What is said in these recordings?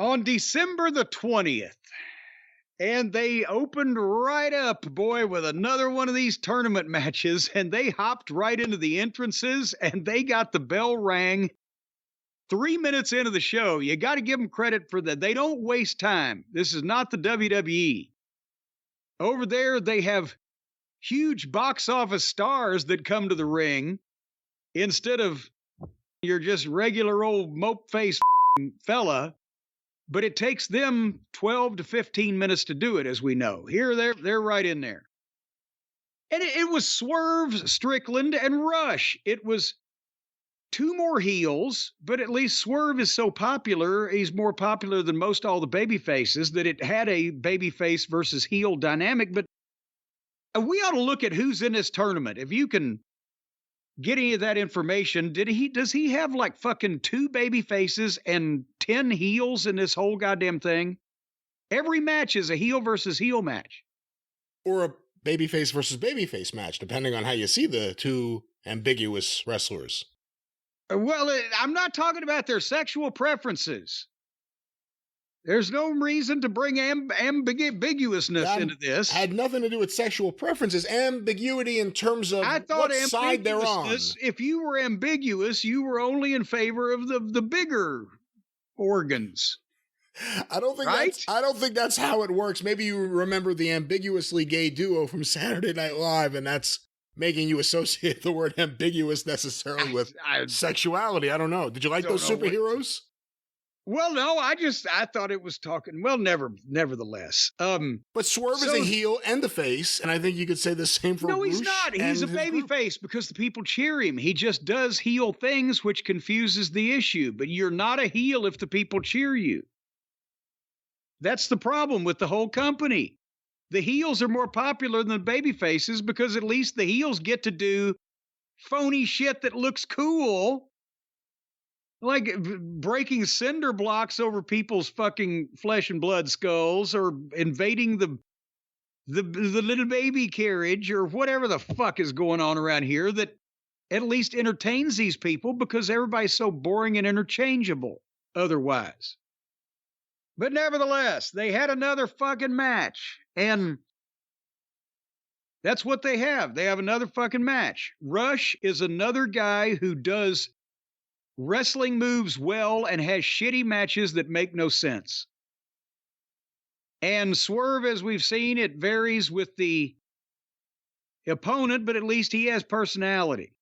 on December the 20th. And they opened right up, boy, with another one of these tournament matches. And they hopped right into the entrances and they got the bell rang 3 minutes into the show. You got to give them credit for that. They don't waste time. This is not the WWE. Over there, they have huge box office stars that come to the ring instead of your just regular old mope-faced fella. But it takes them 12 to 15 minutes to do it, as we know. Here, they're right in there. And it was Swerve, Strickland, and Rush. It was two more heels, but at least Swerve is so popular, he's more popular than most all the baby faces, that it had a babyface versus heel dynamic. But we ought to look at who's in this tournament. If you can get any of that information, does he have like fucking 2 baby faces and 10 heels in this whole goddamn thing? Every match is a heel versus heel match. Or a babyface versus babyface match, depending on how you see the two ambiguous wrestlers. Well, I'm not talking about their sexual preferences. There's no reason to bring ambiguousness into this. Had nothing to do with sexual preferences. Ambiguity in terms of what side they're on. If you were ambiguous, you were only in favor of the bigger organs. I don't think that's how it works. Maybe you remember the ambiguously gay duo from Saturday Night Live, and that's making you associate the word ambiguous necessarily with sexuality. I don't know. Did you like those superheroes? Well, no, I thought it was talking. Well, nevertheless. But Swerve is a heel and a face, and I think you could say the same for No, he's Roosh not. He's a baby face because the people cheer him. He just does heel things, which confuses the issue. But you're not a heel if the people cheer you. That's the problem with the whole company. The heels are more popular than the baby faces because at least the heels get to do phony shit that looks cool. Like breaking cinder blocks over people's fucking flesh and blood skulls, or invading the little baby carriage, or whatever the fuck is going on around here that at least entertains these people because everybody's so boring and interchangeable otherwise. But nevertheless, they had another fucking match, and that's what they have. They have another fucking match. Rush is another guy who does wrestling moves well and has shitty matches that make no sense. And Swerve, as we've seen, it varies with the opponent, but at least he has personality.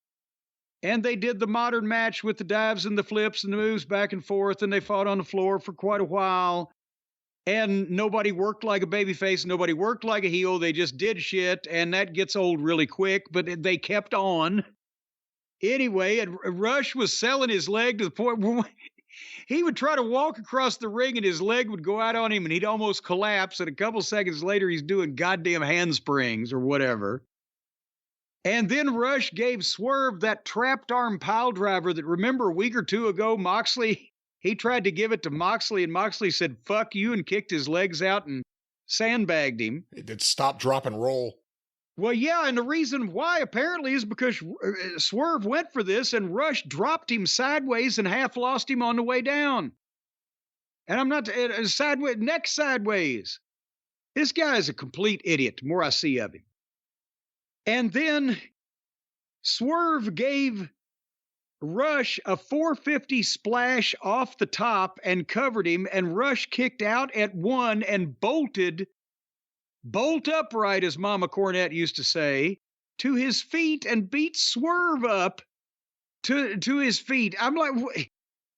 And they did the modern match with the dives and the flips and the moves back and forth, and they fought on the floor for quite a while. And nobody worked like a babyface, nobody worked like a heel. They just did shit, and that gets old really quick, but they kept on. Anyway, and Rush was selling his leg to the point where he would try to walk across the ring and his leg would go out on him and he'd almost collapse. And a couple seconds later, he's doing goddamn handsprings or whatever. And then Rush gave Swerve that trapped arm pile driver that, remember, a week or two ago, Moxley, he tried to give it to Moxley and Moxley said, fuck you, and kicked his legs out and sandbagged him. It did stop, drop, and roll. Well, yeah, and the reason why apparently is because Swerve went for this and Rush dropped him sideways and half lost him on the way down. And I'm not sideways, neck sideways. This guy is a complete idiot the more I see of him. And then Swerve gave Rush a 450 splash off the top and covered him, and Rush kicked out at 1 and bolted, bolt upright, as Mama Cornette used to say, to his feet and beat Swerve up to his feet. I'm like,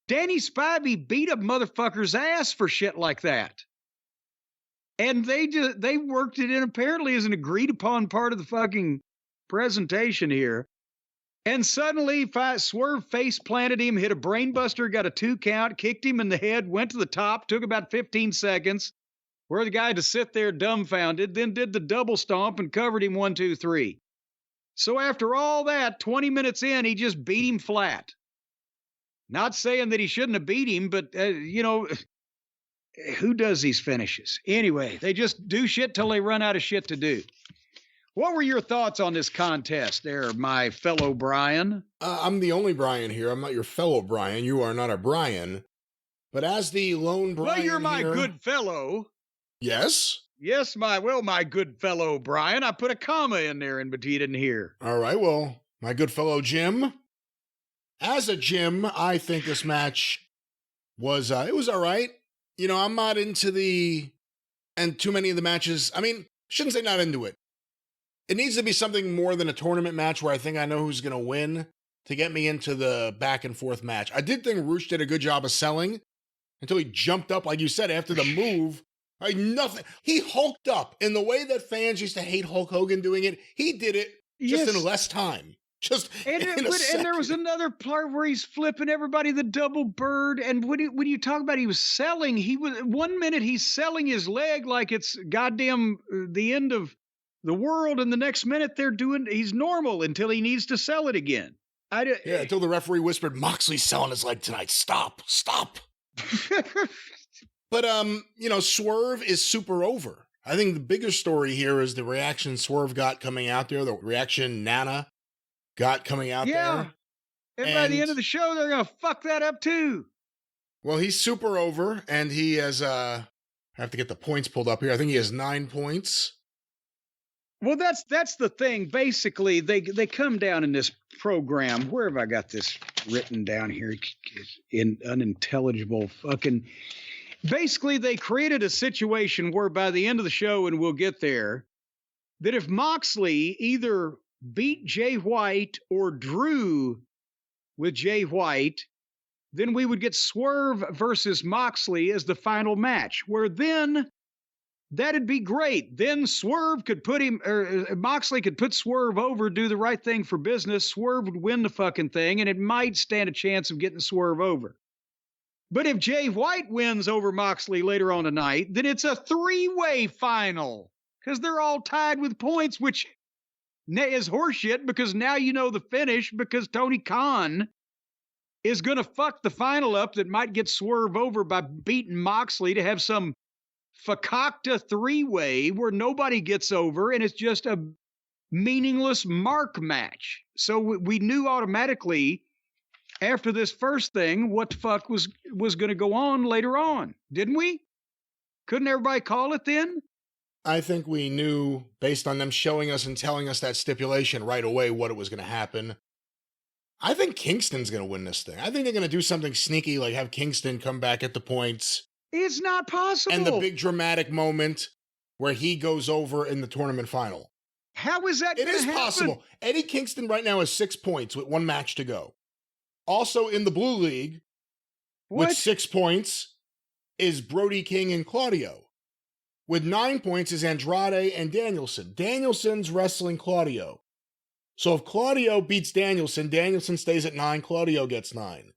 Danny Spivey beat a motherfucker's ass for shit like that. And they worked it in apparently as an agreed upon part of the fucking presentation here. And suddenly Swerve face planted him, hit a brainbuster, got a 2 count, kicked him in the head, went to the top, took about 15 seconds, where the guy had to sit there dumbfounded, then did the double stomp and covered him 1, 2, 3. So after all that, 20 minutes in, he just beat him flat. Not saying that he shouldn't have beat him, but, who does these finishes? Anyway, they just do shit till they run out of shit to do. What were your thoughts on this contest there, my fellow Brian? I'm the only Brian here. I'm not your fellow Brian. You are not a Brian. But as the lone Brian well, you're my here, good fellow. Yes? Yes, my good fellow Brian. I put a comma in there, but you didn't hear. All right, well, my good fellow Jim. As a Jim, I think this match was, it was all right. You know, I'm not into too many of the matches. I mean, shouldn't say not into it. It needs to be something more than a tournament match where I think I know who's going to win to get me into the back and forth match. I did think Roosh did a good job of selling until he jumped up, like you said, after the move. Like nothing. He hulked up in the way that fans used to hate Hulk Hogan doing it. He did it just in less time. And there was another part where he's flipping everybody the double bird. And when you talk about he was selling, 1 minute he's selling his leg like it's goddamn the end of the world, and the next minute he's normal until he needs to sell it again. Until the referee whispered, "Moxley's selling his leg tonight. Stop." But you know, Swerve is super over. I think the bigger story here is the reaction Swerve got coming out there, the reaction Nana got coming out there. And by the end of the show, they're going to fuck that up too. Well, he's super over, and he has, I have to get the points pulled up here. I think he has 9 points. Well, that's the thing. Basically, they come down in this program. Where have I got this written down here? In unintelligible fucking... Basically, they created a situation where by the end of the show, and we'll get there, that if Moxley either beat Jay White or drew with Jay White, then we would get Swerve versus Moxley as the final match, where then that'd be great. Then Swerve could Moxley could put Swerve over, do the right thing for business. Swerve would win the fucking thing, and it might stand a chance of getting Swerve over. But if Jay White wins over Moxley later on tonight, then it's a 3-way final because they're all tied with points, which is horseshit because now you know the finish because Tony Khan is going to fuck the final up that might get Swerve over by beating Moxley to have some fakakta 3-way where nobody gets over and it's just a meaningless mark match. So we knew automatically after this first thing what the fuck was going to go on later on, didn't we? Couldn't everybody call it then? I think we knew based on them showing us and telling us that stipulation right away what it was going to happen. I think Kingston's going to win this thing. I think they're going to do something sneaky like have Kingston come back at the points. It's not possible. And the big dramatic moment where he goes over in the tournament final. How is that going to happen? It is possible. Eddie Kingston right now has 6 points with 1 match to go. Also in the Blue League with 6 points is Brody King and Claudio. With 9 points is Andrade and Danielson. Danielson's wrestling Claudio. So if Claudio beats Danielson, Danielson stays at 9, Claudio gets 9.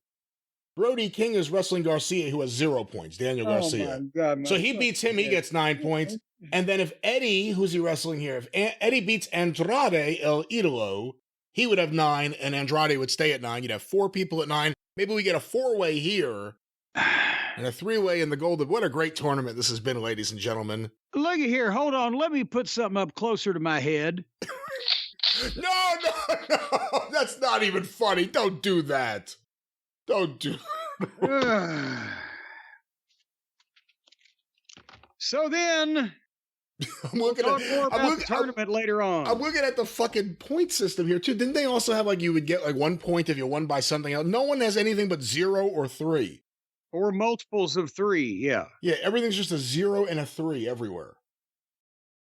Brody King is wrestling Garcia, who has 0 points, Daniel Garcia. My God, so he beats him, he gets 9 points. And then if Eddie, who's he wrestling here? If Eddie beats Andrade El Idolo, he would have 9, and Andrade would stay at 9. You'd have 4 people at 9. Maybe we get a 4-way here. And a 3-way in the Golden. What a great tournament this has been, ladies and gentlemen. Look at here. Hold on. Let me put something up closer to my head. No. That's not even funny. Don't do that. Don't do So then... I'm looking at the tournament later on. I'm looking at the fucking point system here, too. Didn't they also have, like, you would get, like, 1 point if you won by something else? No one has anything but 0 or 3. Or multiples of 3, yeah. Yeah, everything's just a 0 and a 3 everywhere.